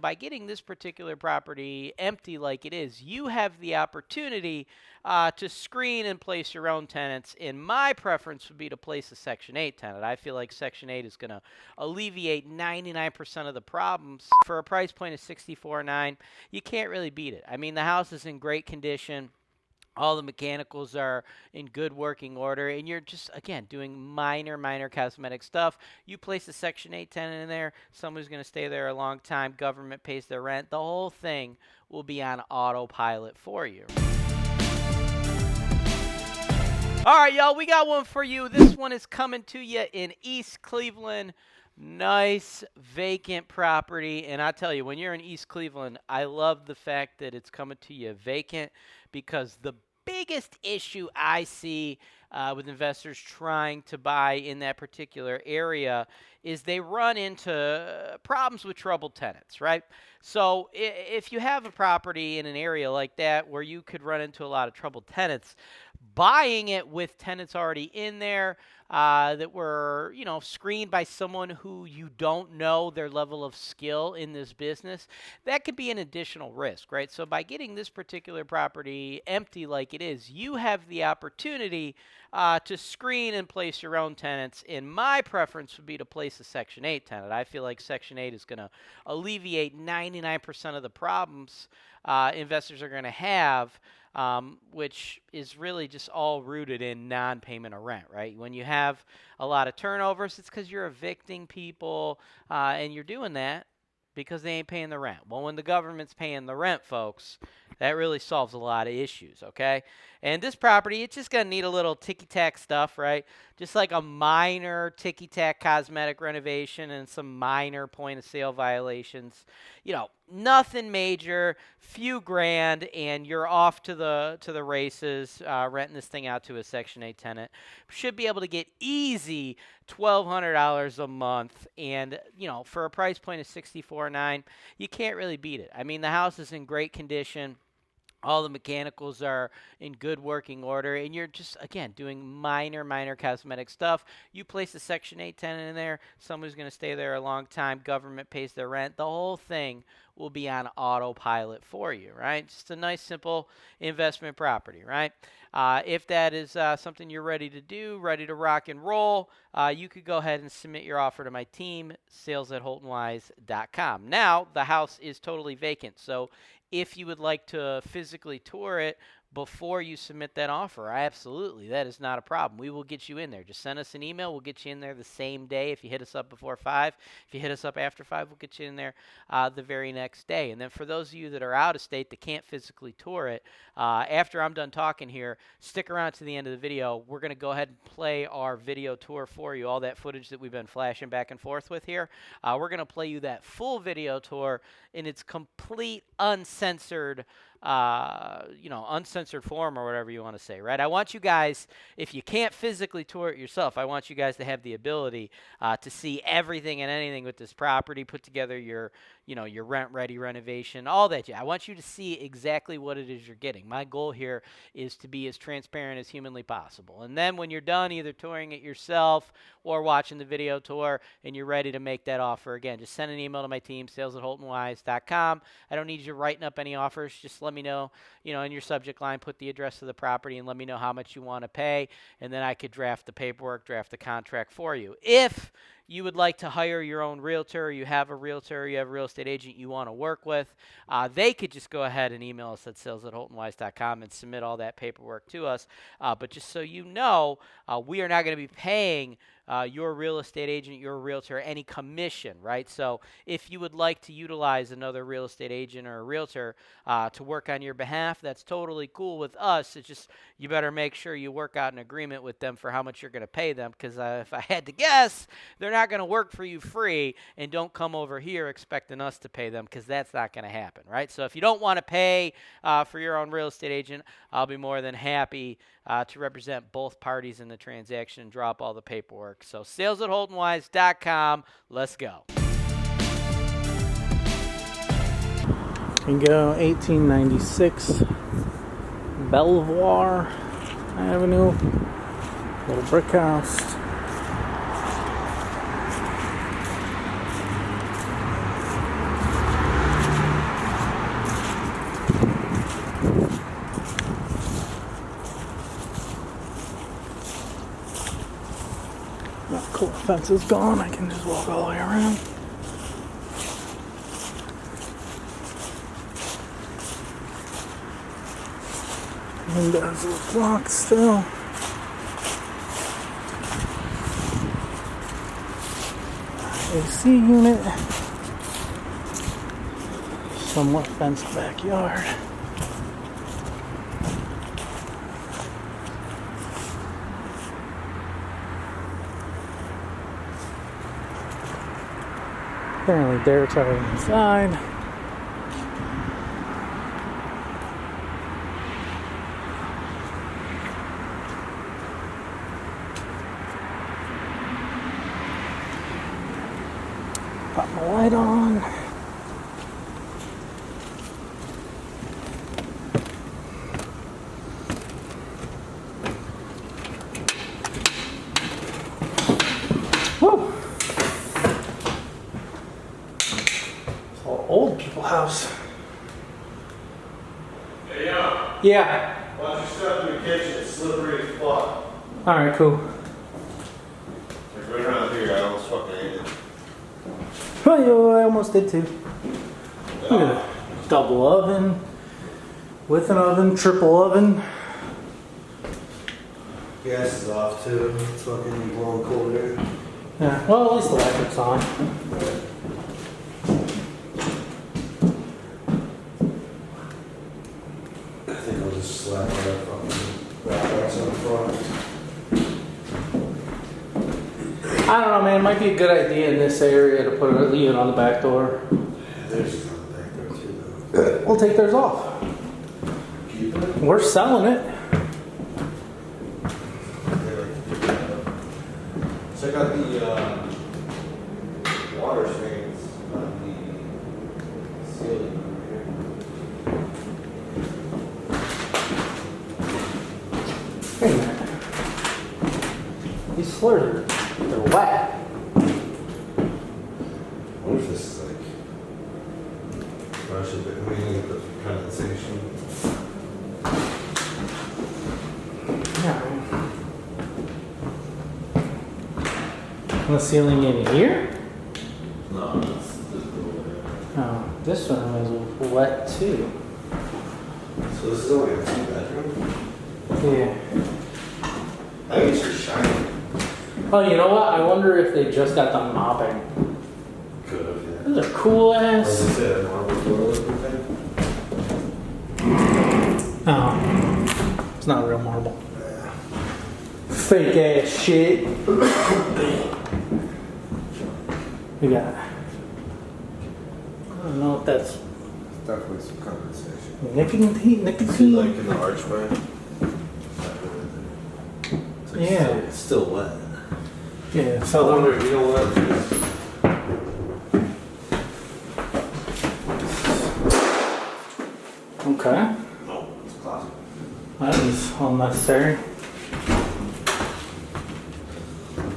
By getting this particular property empty like it is, you have the opportunity to screen and place your own tenants. And my preference would be to place a Section 8 tenant. I feel like Section 8 is going to alleviate 99% of the problems. For a price point of $64,900, you can't really beat it. I mean, the house is in great condition. All the mechanicals are in good working order, and you're just, again, doing minor cosmetic stuff. You place a Section 8 tenant in there, somebody's going to stay there a long time, government pays their rent. The whole thing will be on autopilot for you. All right, y'all, we got one for you. This one is coming to you in East Cleveland. Nice vacant property. And I tell you, when you're in East Cleveland, I love the fact that it's coming to you vacant, because the biggest issue I see with investors trying to buy in that particular area is they run into problems with troubled tenants, right? So if you have a property in an area like that where you could run into a lot of troubled tenants, buying it with tenants already in there that were, screened by someone who you don't know their level of skill in this business, that could be an additional risk, right? So by getting this particular property empty like it is, you have the opportunity to screen and place your own tenants. And my preference would be to place a Section 8 tenant. I feel like Section 8 is going to alleviate 99% of the problems investors are going to have, which is really just all rooted in non-payment of rent, right? When you have a lot of turnovers, it's because you're evicting people, and you're doing that because they ain't paying the rent. Well, when the government's paying the rent, folks, that really solves a lot of issues, okay? And this property, it's just going to need a little ticky-tack stuff, right? Just like a minor ticky-tack cosmetic renovation and some minor point-of-sale violations. Nothing major, few grand, and you're off to the races, renting this thing out to a Section 8 tenant. Should be able to get easy $1,200 a month, and for a price point of $64,900, you can't really beat it. I mean, the house is in great condition. All the mechanicals are in good working order, and you're just, again, doing minor cosmetic stuff. You place a Section 8 tenant in there, somebody's going to stay there a long time, government pays their rent. The whole thing will be on autopilot for you, right? Just a nice, simple investment property, right? If that is something you're ready to do, ready to rock and roll, you could go ahead and submit your offer to my team, sales@HoltonWise.com. Now, the house is totally vacant, so if you would like to physically tour it before you submit that offer, absolutely, that is not a problem. We will get you in there. Just send us an email. We'll get you in there the same day. If you hit us up before 5, if you hit us up after 5, we'll get you in there the very next day. And then for those of you that are out of state that can't physically tour it, after I'm done talking here, stick around to the end of the video. We're going to go ahead and play our video tour for you, all that footage that we've been flashing back and forth with here. We're going to play you that full video tour in its complete uncensored uncensored form, or whatever you want to say, right? I want you guys, if you can't physically tour it yourself, I want you guys to have the ability to see everything and anything with this property, put together your rent-ready renovation, all that. I want you to see exactly what it is you're getting. My goal here is to be as transparent as humanly possible. And then when you're done either touring it yourself or watching the video tour and you're ready to make that offer, again, just send an email to my team, sales@HoltonWise.com. I don't need you writing up any offers. Just let me know, in your subject line, put the address of the property and let me know how much you want to pay, and then I could draft the paperwork, draft the contract for you. If you would like to hire your own realtor, you have a realtor, you have a real estate agent you want to work with, they could just go ahead and email us at sales@HoltonWise.com and submit all that paperwork to us. But just so you know, we are not going to be paying your real estate agent, your realtor, any commission, right? So if you would like to utilize another real estate agent or a realtor to work on your behalf, that's totally cool with us. It's just you better make sure you work out an agreement with them for how much you're going to pay them, because if I had to guess, they're not going to work for you free, and don't come over here expecting us to pay them, because that's not going to happen, right? So if you don't want to pay for your own real estate agent, I'll be more than happy to represent both parties in the transaction and drop all the paperwork. So sales@HoltonWise.com. Let's go. Here you go, 1896 Belvoir Avenue, little brick house. fence is gone, I can just walk all the way around. Windows look locked still. AC unit. Somewhat fenced backyard. Apparently Derek's already inside. Pop my light on. Woo! It's all old people house. Hey, Yeah. watch your stuff in your kitchen. It's slippery as fuck. Alright, cool. Like right around here, I almost fucking ate it. Oh, I almost did too. Look at that. Double oven, with an oven, triple oven. Gas is off too. It's fucking blowing cold air. Yeah, well, at least the electric's on. I think I'll just slap that fucking wrappers on the front. I don't know, man. It might be a good idea in this area to put it, leave it on the back door. Yeah, there's just on the back there too though. We'll take theirs off. Keep it? We're selling it. Check out the water stains on the ceiling over here. Wait a minute. These slurs are they're wet. I wonder if this is like brush a bit, maybe the condensation. Yeah. The ceiling in here? No, this is the Oh, this one was wet too. So this is only a 2-bedroom? Yeah. I think it's just shiny. Oh, you know what? I wonder if they just got done mopping. Could have, yeah. Those are cool As I ass. said, marble floor looking thing. Oh, it's not real marble. Yeah. Fake ass shit. We got. I don't know if that's Definitely some condensation. nicotine. See, Nicotine. like in the archway? It's like Yeah. It's still wet. Yeah. I So wonder, you know what? okay. No, it's a closet. That was unnecessary.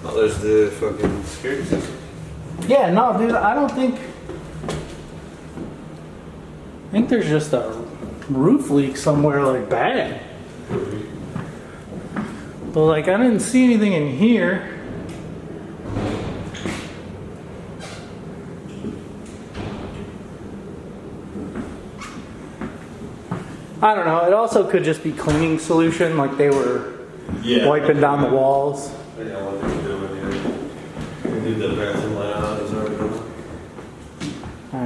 Oh, there's the fucking security system. Yeah. No, dude. I don't think. I think there's just a roof leak somewhere, like bad. But like, I didn't see anything in here. I don't know. It also could just be cleaning solution, like they were wiping down the walls. I know what they're doing here. They did the bathroom layout is already done.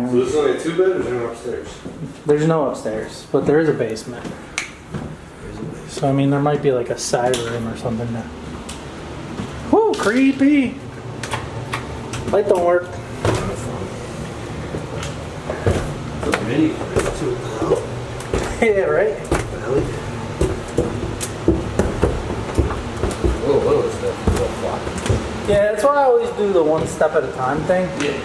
So this is only a 2-bed or is there upstairs? There's no upstairs, but there is a basement. So I mean, there might be like a side room or something. Whoa, creepy! Light don't work. It's a mini fridge too. Yeah, right. Belly. Whoa, what was that? Yeah, that's why I always do the one step at a time thing. Yeah.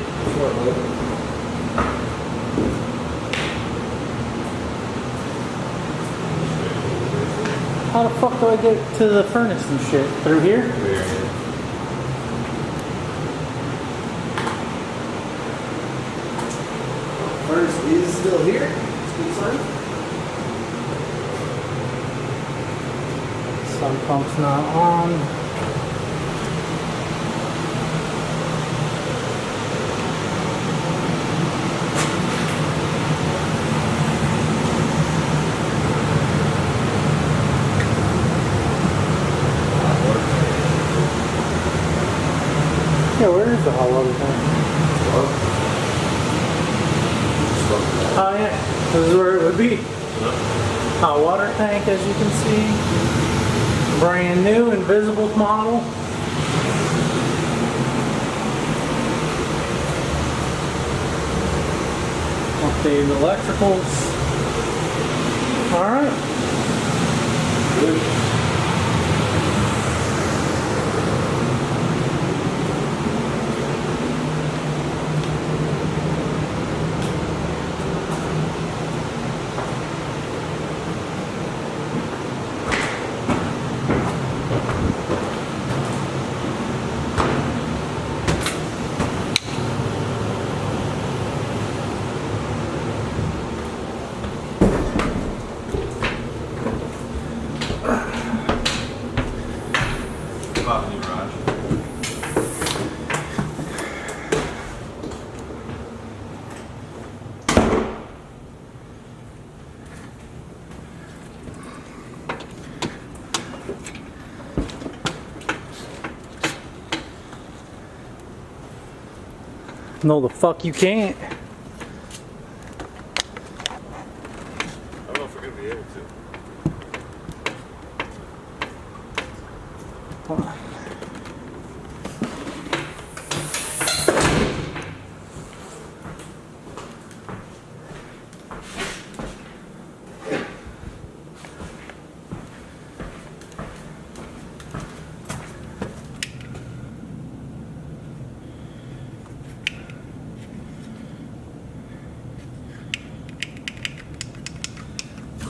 How the fuck do I get to the furnace and shit? Through here? Furnace is still here. It's a good sign. Sun pump's not on. There's a hot water tank. Oh yeah, this is where it would be. Hot water tank, as you can see. Brand new, invisible model. Updated electricals. Alright. No, the fuck you can't. I don't know if we're gonna be able to.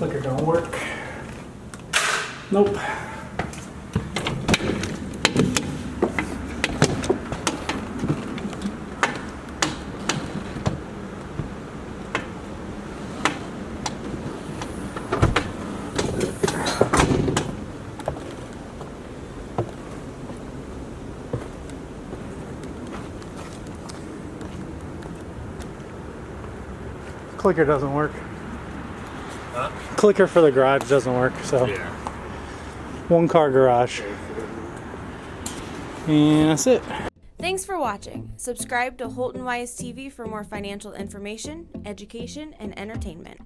Clicker don't work. Nope. Clicker doesn't work. Huh? Clicker for the garage doesn't work, so Yeah. one car garage. And that's it. Thanks for watching. Subscribe to HoltonWise TV for more financial information, education, and entertainment.